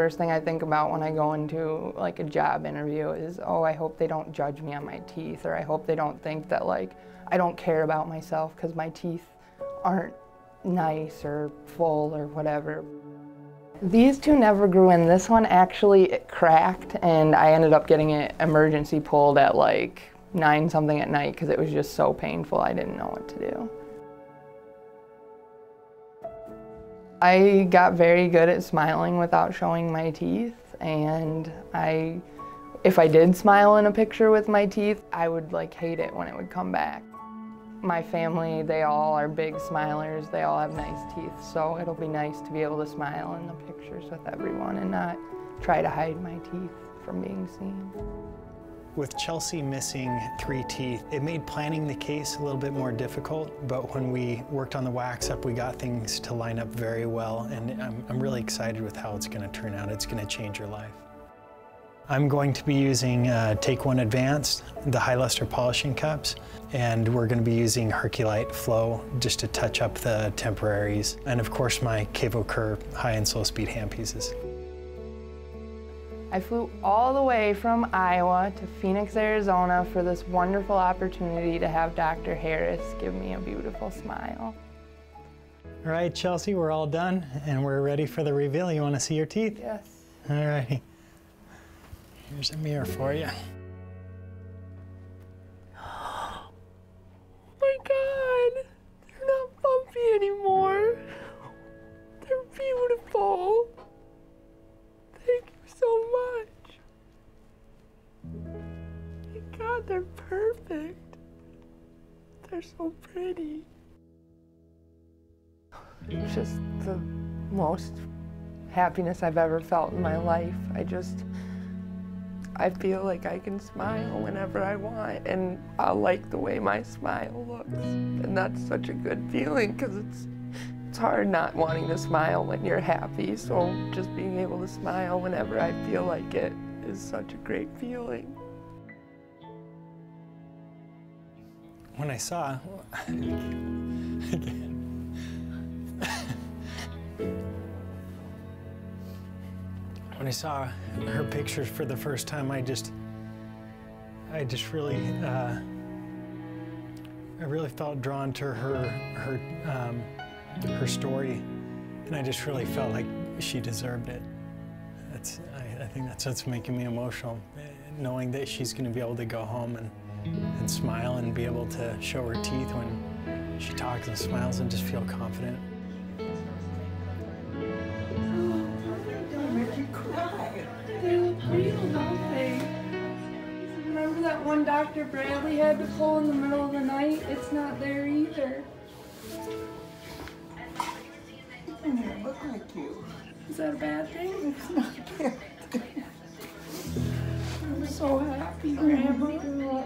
first thing I think about when I go into like a job interview is, oh, I hope they don't judge me on my teeth, or I hope they don't think that like I don't care about myself because my teeth aren't nice or full or whatever. These two never grew in. This one actually it cracked, and I ended up getting it emergency pulled at like 9-something at night because it was just so painful I didn't know what to do. I got very good at smiling without showing my teeth, and if I did smile in a picture with my teeth, I would like hate it when it would come back. My family, they all are big smilers. They all have nice teeth, so it'll be nice to be able to smile in the pictures with everyone and not try to hide my teeth from being seen. With Chelsea missing 3 teeth, it made planning the case a little bit more difficult, but when we worked on the wax up, we got things to line up very well, and I'm really excited with how it's going to turn out. It's going to change your life. I'm going to be using Take 1 Advanced, the high luster polishing cups, and we're going to be using Herculite Flow just to touch up the temporaries, and of course my Kerr high and slow speed hand pieces. I flew all the way from Iowa to Phoenix, Arizona for this wonderful opportunity to have Dr. Harris give me a beautiful smile. All right, Chelsea, we're all done and we're ready for the reveal. You want to see your teeth? Yes. All righty. Here's a mirror for you. Oh my God, they're not bumpy anymore. They're beautiful. Thank you so much. My God, they're perfect. They're so pretty. It's just the most happiness I've ever felt in my life. I feel like I can smile whenever I want, and I like the way my smile looks. And that's such a good feeling, because it's hard not wanting to smile when you're happy, so just being able to smile whenever I feel like it is such a great feeling. When I saw, when I saw her pictures for the first time, I really felt drawn to her story, and I just really felt like she deserved it. I think that's what's making me emotional, knowing that she's going to be able to go home and smile and be able to show her teeth when she talks and smiles and just feel confident. They look real, don't they? Remember that one Dr. Bradley had to pull in the middle of the night? It's not there either. It doesn't look like you. Is that a bad thing? It's not a bad thing. I'm so happy, Grandma.